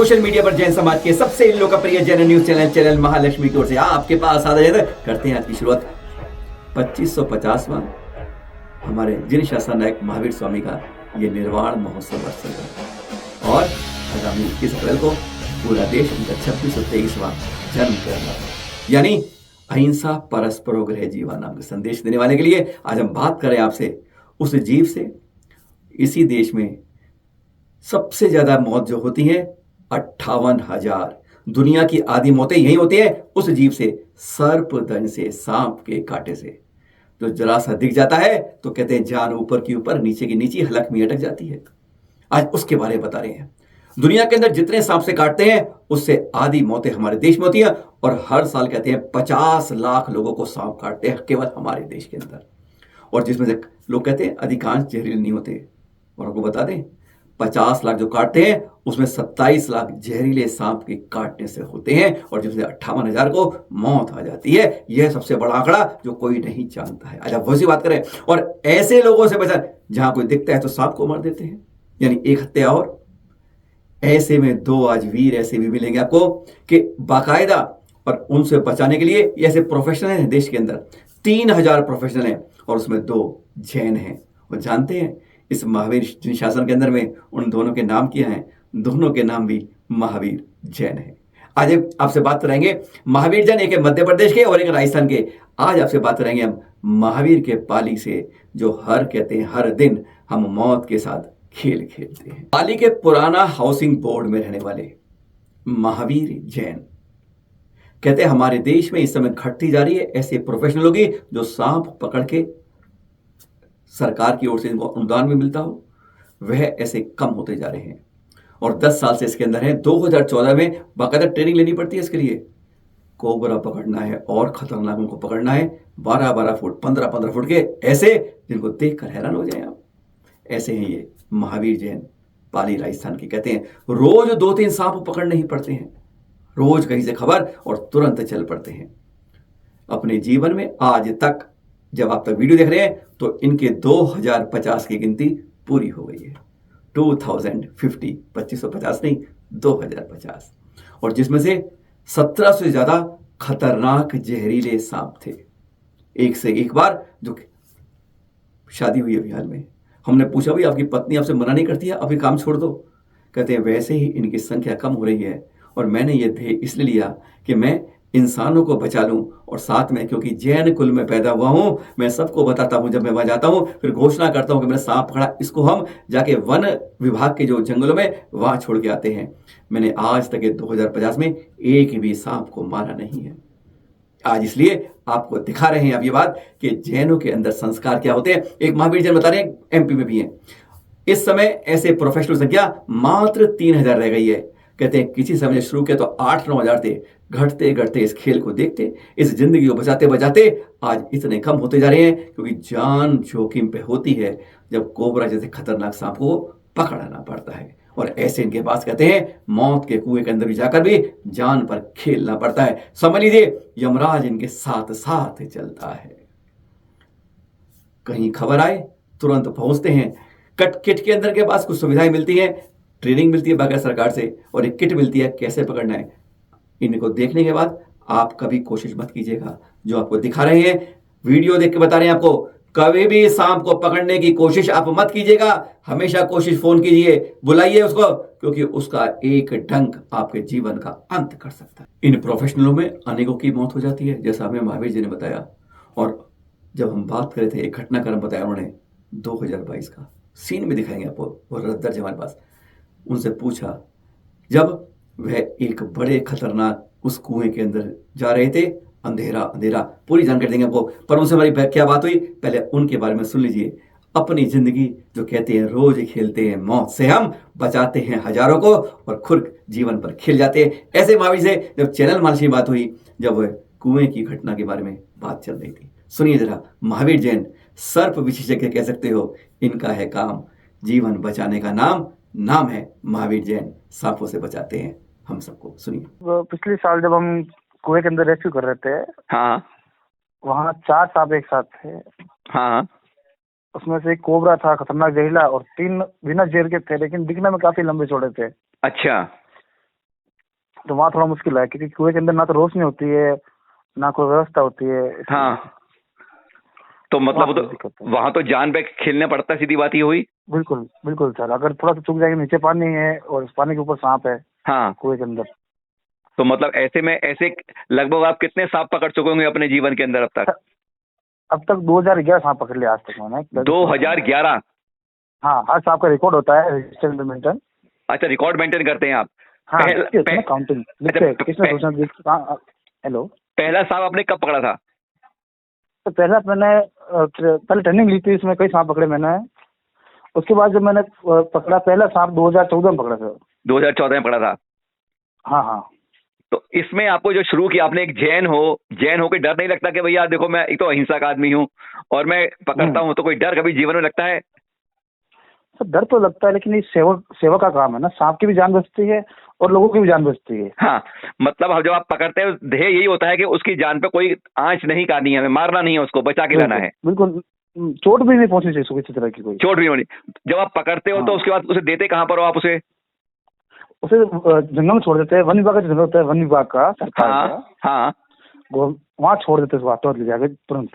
Social media पर जैन समाज के सबसे लोकप्रिय जैन न्यूज चैनल महालक्ष्मी की ओर से आपके पास आ जाए करते हैं आज की शुरुआत 2550वां हमारे जिन शासन नायक महावीर स्वामी का ये निर्वाण महोत्सव वर्ष चल रहा है और आगामी 21 अप्रैल को पूरा देश उनका 2623वां जन्म कर रहा है। यानी अहिंसा परस्परो गृह जीवा नाम का संदेश देने वाले के लिए आज हम बात करें आपसे उस जीव से। इसी देश में सबसे ज्यादा मौत जो होती है 58,000 दुनिया की आधी मौतें यही होती है उस जीव से, सर्पदंश से, सांप के कांटे से। जो जरा सा दिख जाता है तो कहते हैं जान ऊपर की ऊपर नीचे की नीचे हलक में अटक जाती है। आज उसके बारे में बता रहे हैं। दुनिया के अंदर जितने सांप से काटते हैं उससे आधी मौतें हमारे देश में होती है और हर साल कहते हैं 50 लाख लोगों को सांप काटते हैं केवल हमारे देश के अंदर। और जिसमें से लोग कहते हैं अधिकांश जहरीले नहीं होते। और आपको बता दें 50 लाख जो काटते हैं उसमें 27 लाख जहरीले सांप के काटने से होते हैं और जिसमें 58,000 को मौत आ जाती है। यह सबसे बड़ा आंकड़ा जो कोई नहीं जानता है। आज आप वैसी बात करें और ऐसे लोगों से बचा, जहां कोई दिखता है तो सांप को मार देते हैं, यानी एक हत्या। और ऐसे में दो आज वीर ऐसे भी मिलेंगे आपको कि बाकायदा और उनसे बचाने के लिए ऐसे प्रोफेशनल हैं देश के अंदर। 3,000 प्रोफेशनल हैं और उसमें 2 जैन हैं। और जानते हैं इस महावीर जिन शासन के अंदर में उन दोनों के नाम क्या हैं? दोनों के नाम भी महावीर जैन है। आज आपसे बात करेंगे महावीर जैन, एक मध्य प्रदेश के और एक राजस्थान के। आज आपसे बात करेंगे हम महावीर के पाली से, जो हर कहते हैं हर दिन हम मौत के साथ खेल खेलते हैं। पाली के पुराना हाउसिंग बोर्ड में रहने वाले महावीर जैन कहते हैं हमारे देश में इस समय घटती जा रही है ऐसे प्रोफेशनल लोग जो सांप पकड़ के सरकार की ओर से इनको अनुदान भी मिलता हो, वह ऐसे कम होते जा रहे हैं। और 10 साल से इसके अंदर है। 2014 में बाकायदा ट्रेनिंग लेनी पड़ती है इसके लिए। कोबरा पकड़ना है और खतरनाक उनको पकड़ना है 12-12 फुट 15-15 फुट के, ऐसे जिनको देखकर हैरान हो जाए आप। ऐसे हैं ये महावीर जैन, पाली राजस्थान के। कहते हैं रोज 2-3 सांप पकड़ने ही पड़ते हैं, रोज कहीं से खबर और तुरंत चल पड़ते हैं। अपने जीवन में आज तक जब आप तक वीडियो देख रहे हैं तो इनके 2050 की गिनती पूरी हो गई है। 2050, 2550 नहीं, 2050। और जिसमें से 17 से ज्यादा खतरनाक जहरीले सांप थे। एक से एक बार जो शादी हुई अभी हाल में, हमने पूछा भाई आपकी पत्नी आपसे मना नहीं करती है अभी काम छोड़ दो? कहते हैं वैसे ही इनकी संख्या कम हो रही है और मैंने ये ध्येय इसलिए लिया कि मैं इंसानों को बचा लूं और साथ में क्योंकि जैन कुल में पैदा हुआ हूं, मैं सबको बताता हूं। जब मैं वहां जाता हूं फिर घोषणा करता हूं कि मैंने सांप पकड़ा, इसको हम जाके वन विभाग के जो जंगलों में वहां छोड़ के आते हैं। मैंने आज तक 2050 में एक भी सांप को मारा नहीं है। आज इसलिए आपको दिखा रहे हैं अब ये बात कि जैनों के अंदर संस्कार क्या होते हैं। एक महावीर जैन बता रहे हैं एमपी में भी हैं। इस समय ऐसे प्रोफेशनल संख्या मात्र 3,000 रह गई है। कहते हैं किसी समय शुरू किया तो 8-9 हजार थे। घटते घटते इस खेल को देखते, इस जिंदगी को बचाते बचाते आज इतने कम होते जा रहे हैं क्योंकि जान जोखिम पे होती है जब कोबरा जैसे खतरनाक सांप को पकड़ना पड़ता है। और ऐसे इनके पास कहते हैं मौत के कुएं के अंदर भी जाकर भी जान पर खेलना पड़ता है। समझ लीजिए यमराज इनके साथ साथ चलता है। कहीं खबर आए तुरंत पहुंचते हैं। किट के अंदर के पास कुछ सुविधाएं मिलती हैं, ट्रेनिंग मिलती है बगैर सरकार से, और एक किट मिलती है कैसे पकड़ना है। इनको देखने के बाद आप कभी कोशिश मत कीजिएगा, जो आपको दिखा रहे हैं वीडियो देख के बता रहे हैं आपको, कभी भी सांप को पकड़ने की कोशिश आप मत कीजिएगा। हमेशा कोशिश फोन कीजिए, बुलाइए उसको, क्योंकि उसका एक डंक आपके जीवन का अंत कर सकता है। इन प्रोफेशनलों में अनेकों की मौत हो जाती है, जैसा हमें महावीर जी ने बताया। और जब हम बात कर रहे थे एक घटनाक्रम बताया उन्होंने 2022 का, सीन में दिखाएंगे आपको, वो दर्ज है हमारे पास। उनसे पूछा जब वह एक बड़े खतरनाक उस कुएं के अंदर जा रहे थे, अंधेरा अंधेरा, पूरी जानकारी देंगे आपको। पर उनसे हमारी क्या बात हुई पहले उनके बारे में सुन लीजिए। अपनी जिंदगी जो कहते हैं रोज खेलते हैं मौत से, हम बचाते हैं हजारों को और खुद जीवन पर खेल जाते हैं। ऐसे महावीर से जब चैनल मानसी की बात हुई, जब वह कुएं की घटना के बारे में बात चल रही थी, सुनिए जरा। महावीर जैन सर्प विशेषज्ञ कह सकते हो, इनका है काम जीवन बचाने का। नाम है महावीर जैन, सांपों से बचाते हैं हम सबको। सुनिए। पिछले साल जब हम कुएं के अंदर रेस्क्यू कर रहे थे, हाँ, वहाँ 4 सांप एक साथ थे। हाँ, उसमें से एक कोबरा था खतरनाक जहरीला और 3 बिना जहर के थे, लेकिन दिखने में काफी लंबे चौड़े थे। अच्छा। तो वहाँ थोड़ा मुश्किल है, क्योंकि कुएं के अंदर ना तो रोशनी होती है, ना कोई व्यवस्था होती है, इसलिए हाँ, तो मतलब वहाँ वो थोड़ी दिक्कत तो है। वहां तो जान पे खेलना पड़ता है, सीधी बात ये हुई। बिल्कुल बिल्कुल सर, अगर थोड़ा सा चूक जाएगा, नीचे पानी है और उस पानी के ऊपर सांप है हाँ, कुएं के अंदर। तो मतलब ऐसे में ऐसे लगभग आप कितने सांप पकड़ चुके होंगे अपने जीवन के अंदर अब तक? अब तक 2011 सांप पकड़ लिया आज तक मैंने। 2011? हाँ, हर सांप का रिकॉर्ड होता है, रजिस्टर मेंटेन। अच्छा, रिकॉर्ड मेंटेन करते हैं आप? हाँ, पहला लिखते होते हैं ना, काउंटिंग लिखते हैं, किसने पह- सूचना हेलो। पहला सांप आपने कब पकड़ा था? तो पहला मैंने पहले ट्रेनिंग ली थी, इसमें कई सांप पकड़े मैंने। उसके बाद जब मैंने पकड़ा पहला सांप 2014 में पकड़ा था। 2014 में पकड़ा था? हाँ हाँ। तो इसमें आपको जो शुरू किया आपने, एक जैन हो के डर नहीं लगता कि भैया देखो मैं एक तो अहिंसक आदमी हूँ और मैं पकड़ता हूँ, तो कोई डर कभी जीवन में लगता है? तो डर तो लगता है, लेकिन ये सेवा का काम है ना, सांप की भी जान बचती है और लोगों की भी जान बचती है। हाँ, मतलब जब आप पकड़ते हैं ध्येय यही होता है कि उसकी जान पे कोई आंच नहीं करनी है, हमें मारना नहीं है, उसको बचा के लाना है। बिल्कुल, चोट भी नहीं पहुंचनी चाहिए उसको किसी तरह की कोई। चोट भी नहीं होनी। जब आप पकड़ते हो तो हाँ। उसके बाद उसे देते कहाँ पर हो आप उसे? उसे जंगल में छोड़ देते हैं, वन विभाग का जो जंगल होता है, वन विभाग का, सरकार हाँ का, हाँ। वहाँ छोड़ देते हैं उसको, हाथों हाथ ले जाके तुरंत।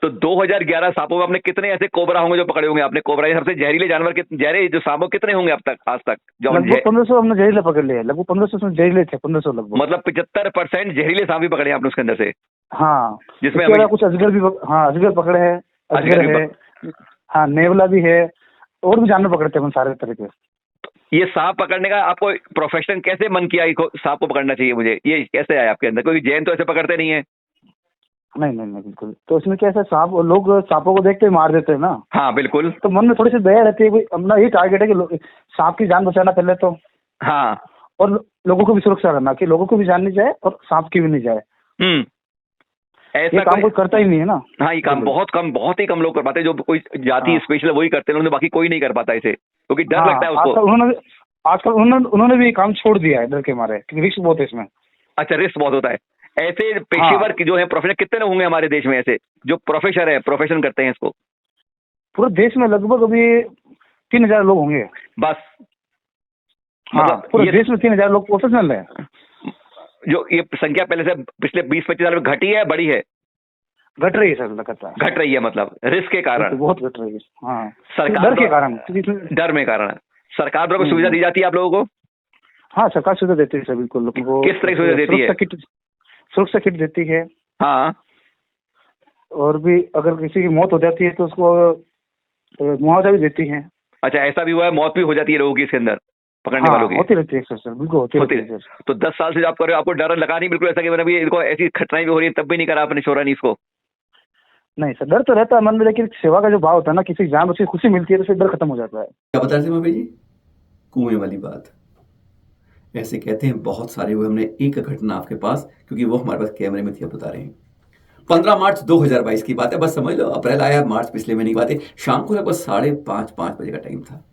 तो 2011 सांपों में आपने कितने ऐसे कोबरा होंगे जो पकड़े होंगे आपने? कोबरा ये सबसे जहरीले जानवर के जहरीले जो सांपों कितने होंगे अब तक, आज तक जो हमने लगभग 1500 हमने जहरीले पकड़ लिए, लगभग 1500 उसमें जहरीले थे, 1500 लगभग। मतलब 75% जहरीले सांप भी पकड़े हैं आपने उसके अंदर से? हाँ, जिसमें इसके अलावा कुछ अजगर भी हाँ, अजगर पकड़े हैं, अजगर अजगर भी है, हाँ, नेवला भी है, और भी जानवर पकड़ते हैं हम सारे तरह के। ये सांप पकड़ने का आपको प्रोफेशन कैसे मन किया, सांप को पकड़ना चाहिए मुझे, ये कैसे आया आपके अंदर? क्योंकि जैन तो ऐसे पकड़ते नहीं है। नहीं नहीं नहीं, बिल्कुल। तो इसमें कैसा, सांप, लोग सांपों को देखते ही मार देते हैं ना, हाँ बिल्कुल। तो मन में थोड़ी सी दया रहती है, भाई अपना यही टारगेट है कि सांप की जान बचाना पहले तो, हाँ। और लोगों को भी सुरक्षा करना, कि लोगों को भी जान नहीं जाए और सांप की भी नहीं जाए। ऐसा ये काम कोई करता ही नहीं है ना। हाँ, ये काम बहुत ही कम लोग कर पाते हैं, जो कोई जाति हाँ। स्पेशल वही करते हैं, बाकी कोई नहीं कर पाता इसे, क्योंकि डर हाँ, लगता है उसको। आजकल उन्होंने भी काम छोड़ दिया है डर के मारे, क्योंकि रिस्क बहुत है इसमें। अच्छा, रिस्क बहुत होता है। ऐसे पेशेवर जो है प्रोफेशनल कितने लोग होंगे हमारे देश में ऐसे जो प्रोफेशन करते हैं इसको? पूरे देश में लगभग अभी 3000 लोग होंगे बस? हाँ, मतलब पूरे ये देश में 3000 लोग प्रोफेशनल है। जो ये संख्या पहले से पिछले 20-25 साल में घटी है, बढ़ी है? घट रही है सर, लगातार घट रही है, मतलब रिस्क के कारण, बहुत घट रही है। हाँ, सरकार डर के कारण, डर में कारण सरकार द्वारा कोई सुविधा दी जाती है आप लोगों को? हाँ, सरकार सुविधा देती है सर, बिल्कुल। लोगों को किस तरह की सुविधा देती है? सुरक्षा किट देती है। हाँ। और भी अगर किसी की मौत हो जाती है तो उसको मुआवजा भी देती है। अच्छा, ऐसा भी हुआ है, मौत भी हो जाती है लोगों की इसके अंदर, पकड़ने हाँ, वालों की? होती रहती है सर, बिल्कुल होती रहती है सर। तो 10 साल से जो आप कर रहे हो, आपको डर लगा नहीं बिल्कुल ऐसा कि मैंने इनको ऐसी घटनाएं भी हो रही है तब भी नहीं करा आपने शोरानी इसको? नहीं सर, डर तो रहता है मन में, लेकिन सेवा का जो भाव होता है ना, किसी की जान बची खुशी मिलती है तो फिर डर खत्म हो जाता है। क्या बता रहे थे महावीर जी? कुएं वाली बात। ऐसे कहते हैं बहुत सारे हुए, हमने एक घटना आपके पास, क्योंकि वो हमारे पास कैमरे में थी, अब बता रहे हैं। 15 मार्च 2022 की बात है, बस समझ लो अप्रैल आया, मार्च पिछले महीने की बात है। शाम को लगभग 5:30 बजे का टाइम था,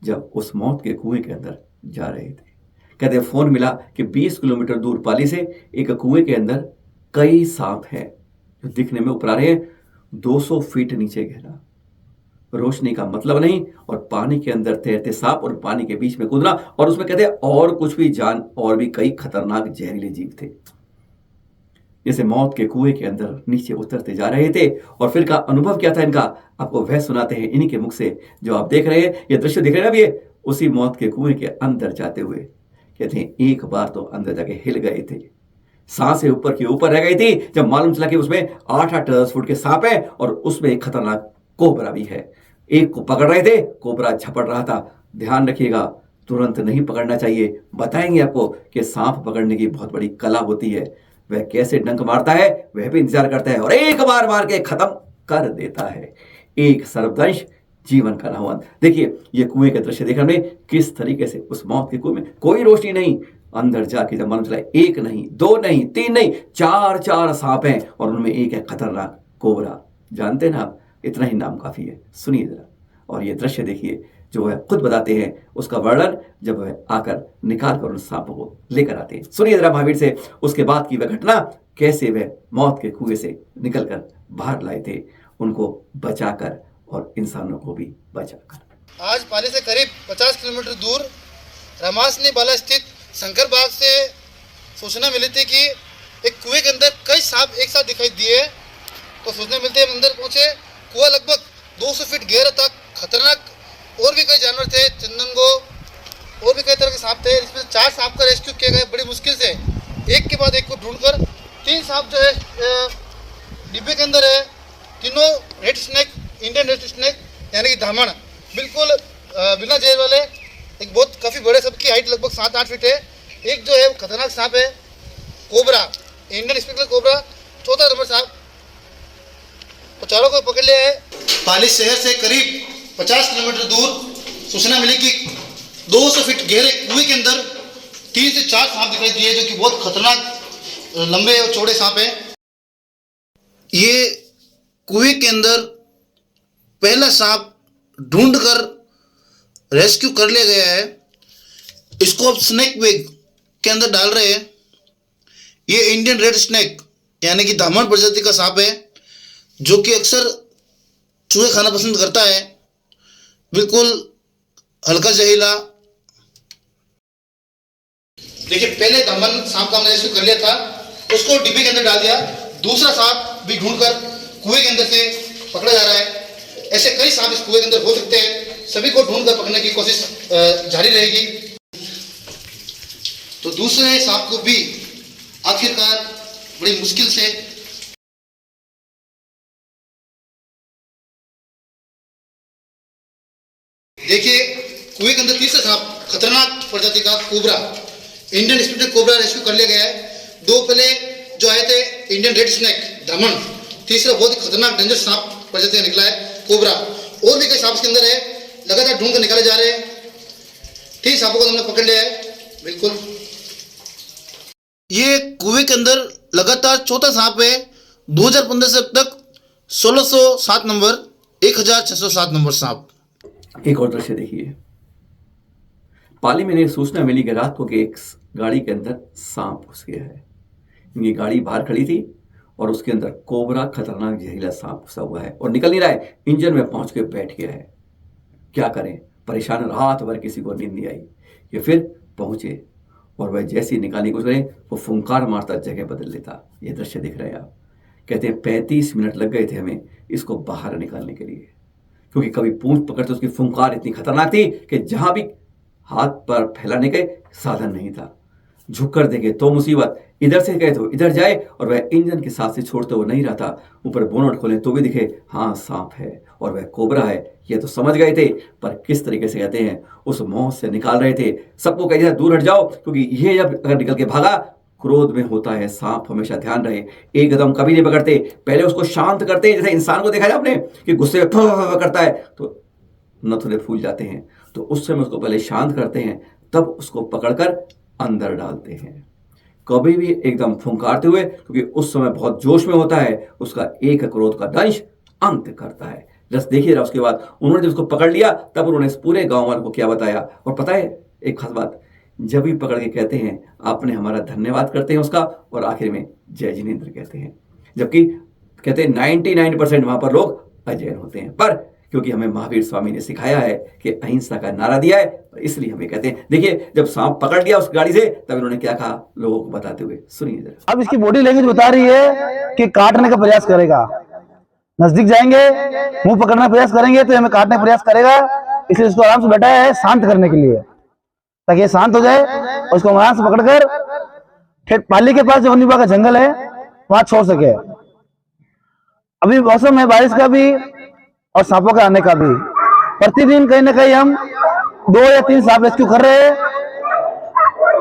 जब उस मौत के कुएं के अंदर जा रहे थे। कहते फोन मिला कि 20 किलोमीटर दूर पाली से एक कुएं के अंदर कई सांप हैं जो दिखने में उपरा रहे हैं, 200 फीट नीचे गहरा, रोशनी का मतलब नहीं, और पानी के अंदर तैरते सांप और पानी के बीच में कूदना, और उसमें कहते और कुछ भी जान, और भी कई खतरनाक जहरीले जीव थे, जैसे मौत के कुएं के अंदर नीचे उतरते जा रहे थे। और फिर का अनुभव क्या था इनका, आपको वह सुनाते हैं इन्हीं के मुख से। जो आप देख रहे हैं, ये दृश्य दिख रहे हैं ना, ये उसी मौत के कुएं के अंदर जाते हुए। कहते हैं एक बार तो अंदर जाके हिल गए थे, सांसें ऊपर की ऊपर रह गई थी, जब मालूम चला कि उसमें 8-8 फुट के सांप है और उसमें एक खतरनाक कोबरा भी है। एक को पकड़ रहे थे, कोबरा झपट रहा था। ध्यान रखिएगा, तुरंत नहीं पकड़ना चाहिए। बताएंगे आपको कि सांप पकड़ने की बहुत बड़ी कला होती है, वह कैसे डंक मारता है वह भी इंतजार करता है, और एक बार मार के खत्म कर देता है। एक सर्वदंश जीवन का नहवन। देखिए ये कुएं के दृश्य देखने में किस तरीके से उस मौत के कुएं में कोई रोशनी नहीं, अंदर जाके जब मालूम चला एक नहीं, दो नहीं, तीन नहीं, 4 सांप हैं, और उनमें एक है खतरनाक कोबरा। जानते हैं ना आप, इतना ही नाम काफी है। सुनिए जरा, और ये दृश्य देखिए जो वह खुद बताते हैं, उसका वर्णन जब वह आकर निकाल कर उन सांपों को लेकर आते हैं। सुनिए जरा महावीर से उसके बाद की वह घटना, कैसे वह मौत के कुएं से निकलकर बाहर लाए थे, उनको बचाकर और इंसानों को भी बचाकर। आज पाली से करीब 50 किलोमीटर दूर रमासनी बाला स्थित शंकर बाग से सूचना मिली थी कि एक कुएं के अंदर कई सांप एक साथ दिखाई दिए। तो सूचना मिलते ही हम अंदर पहुंचे। कुआं लगभग 200 फीट गहरा था, खतरनाक। और भी कई जानवर थे, चंदनगो और भी कई तरह के सांप थे। इसमें 4 सांप का रेस्क्यू किया गया बड़ी मुश्किल से, एक के बाद एक को ढूंढकर। 3 सांप जो है डिब्बे के अंदर है। तीनों red snake, Indian red snake यानी कि धामण, बिल्कुल बिना जेल वाले, एक बहुत काफ़ी बड़े, सबकी हाइट लगभग 7-8 फीट है। एक जो है वो खतरनाक सांप है cobra, Indian spectacle cobra, 14 number सांप। तो चारों को पकड़ लिया है। पाली शहर से करीब 50 किलोमीटर दूर सूचना मिली कि 200 फीट गहरे कुएं के अंदर 3 से 4 सांप दिखाई दिए, जो कि बहुत खतरनाक लंबे और चौड़े सांप हैं। ये कुएं के अंदर पहला सांप ढूंढकर रेस्क्यू कर लिया गया है। इसको अब स्नेक बैग के अंदर डाल रहे हैं। ये इंडियन रेड स्नेक यानी कि धामण प्रजाति का सांप है, जो कि अक्सर चूहे खाना पसंद करता है। बिल्कुल हल्का जहरीला। देखिए, पहले धामण सांप का हमने रेस्क्यू कर लिया था, उसको डिब्बे के अंदर डाल दिया। दूसरा सांप भी ढूंढकर कुएं के अंदर से पकड़ा जा रहा है। ऐसे कई सांप इस कुएं के अंदर हो सकते हैं, सभी को ढूंढकर पकड़ने की कोशिश जारी रहेगी। तो दूसरे सांप को भी आखिरकार बड़ी मुश्किल से देखिए, कुएं के अंदर तीसरा सांप खतरनाक प्रजाति का cobra, Indian spectacle cobra rescue कर लिया गया है। 2 पहले जो आए थे इंडियन रेड स्नेक धामण, तीसरा बहुत ही खतरनाक डेंजर सांप प्रजाति का निकला है कोबरा। और भी कई सांप इसके अंदर है, लगातार ढूंढ कर निकाले जा रहे हैं। 3 सांपों को हमने पकड़ लिया है। बिल्कुल, ये कुएं के अंदर लगातार चौथा सांप है। 2015 से अब तक 1607 नंबर, 1607 नंबर सांप। एक और दृश्य देखिए। पाली में सूचना मिली कि रात को कि एक गाड़ी के अंदर सांप घुस गया है। ये गाड़ी बाहर खड़ी थी और उसके अंदर कोबरा, खतरनाक जहरीला सांप घुसा हुआ है और निकल नहीं रहा है। इंजन में पहुंच के बैठ गया है। क्या करें, परेशान, रात भर किसी को नींद नहीं आई। ये फिर पहुंचे और वह जैसी निकालने को रहे, वो फुंकार मारता जगह बदल लेता। ये दृश्य दिख रहे हैं आप। कहते हैं 35 मिनट लग गए थे हमें इसको बाहर निकालने के लिए, क्योंकि कभी पूंछ पकड़ते उसकी फुंकार इतनी खतरनाक थी कि जहां भी हाथ पर फैलाने के साधन नहीं था। झुक कर देखे तो मुसीबत, इधर से गए तो इधर जाए, और वह इंजन के साथ से छोड़ते हुए नहीं रहता। ऊपर बोनट खोले तो भी दिखे हाँ सांप है और वह कोबरा है। यह तो समझ गए थे, पर किस तरीके से कहते हैं उस मौत से निकाल रहे थे। सबको कह दिया दूर हट जाओ, क्योंकि यह जब अगर निकल के भागा, क्रोध में होता है सांप, हमेशा ध्यान रहे। एक कदम कभी नहीं पकड़ते, पहले उसको शांत करते हैं। जैसे इंसान को देखा है आपने कि गुस्से में करता है तो नथुने फूल जाते हैं, तो उस समय उसको पहले शांत करते हैं, तब उसको पकड़कर अंदर डालते हैं। कभी भी एकदम फुंकारते हुए, क्योंकि उस समय बहुत जोश में होता है, उसका एक क्रोध का दंश अंत करता है। बस देखिए, उसके बाद उन्होंने जब उसको पकड़ लिया, तब उन्होंने इस पूरे गांव वालों को क्या बताया। और पता है एक खास बात, जब भी पकड़ के कहते हैं आपने हमारा धन्यवाद करते हैं उसका, और आखिर में जय जिनेंद्र कहते हैं। जबकि कहते हैं 99% वहां पर लोग अजैन होते हैं, पर क्योंकि हमें महावीर स्वामी ने सिखाया है कि अहिंसा का नारा दिया है, तो इसलिए हमें कहते हैं। देखिए, जब सांप पकड़ लिया उस गाड़ी से, तब इन्होंने क्या कहा लोगों को बताते हुए सुनिए जरा। अब इसकी बॉडी लैंग्वेज बता रही है कि काटने का प्रयास करेगा। नजदीक जाएंगे, मुंह पकड़ने का प्रयास करेंगे तो हमें काटने का प्रयास करेगा। इसलिए इसको आराम से बैठाया है शांत करने के लिए, ताकि ये शांत हो जाए और इसको आराम से पकड़कर ठेठ पाली के पास जो वन्यजीव का जंगल है वहां छोड़ सके। अभी मौसम है बारिश का भी और सांपों का आने का भी। प्रतिदिन कहीं ना कहीं हम 2 या 3 सांप रेस्क्यू कर रहे हैं।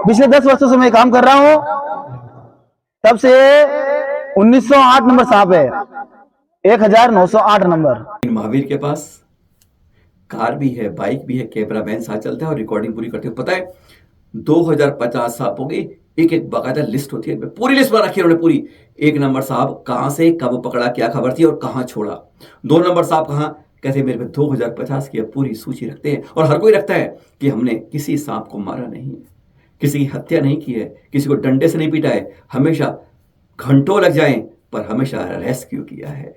पिछले 10 वर्षों से मैं काम कर रहा हूं, तब से 1908 नंबर सांप है, 1908 नंबर। महावीर के पास कार भी है, बाइक भी है, कैमरा वैन साथ चलता है और रिकॉर्डिंग पूरी करते हैं। पता है 2050 सांपों की एक एक बाकायदा लिस्ट होती है, पूरी लिस्ट बना रखी है उन्होंने पूरी। 1 नंबर सांप कहां से कब पकड़ा, क्या खबर थी और कहां छोड़ा। 2 नंबर सांप कहां, कहते मेरे में 2050 की पूरी सूची रखते हैं। और हर कोई रखता है कि हमने किसी सांप को मारा नहीं है, किसी की हत्या नहीं की है, किसी को डंडे से नहीं पीटा है, हमेशा घंटों लग जाएं पर हमेशा रेस्क्यू किया है।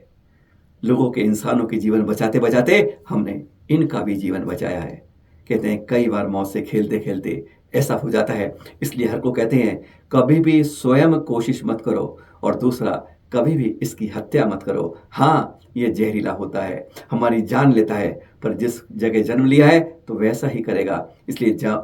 लोगों के, इंसानों के जीवन बचाते बचाते हमने इनका भी जीवन बचाया है। कहते हैं कई बार मौत से खेलते खेलते ऐसा हो जाता है। इसलिए हर को कहते हैं कभी भी स्वयं कोशिश मत करो, और दूसरा कभी भी इसकी हत्या मत करो। हाँ, ये जहरीला होता है, हमारी जान लेता है, पर जिस जगह जन्म लिया है तो वैसा ही करेगा। इसलिए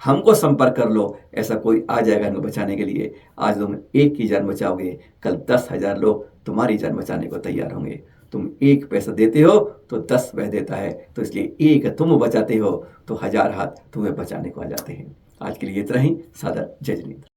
हमको संपर्क कर लो, ऐसा कोई आ जाएगा इनको बचाने के लिए। आज तुम एक की जान बचाओगे, कल 10,000 लोग तुम्हारी जान बचाने को तैयार होंगे। तुम एक पैसा देते हो तो 10 वह देता है, तो इसलिए एक तुम बचाते हो तो 1000 हाथ तुम्हें बचाने को आ जाते हैं। आज के लिए इतना ही। सादर जय जिनेंद्र।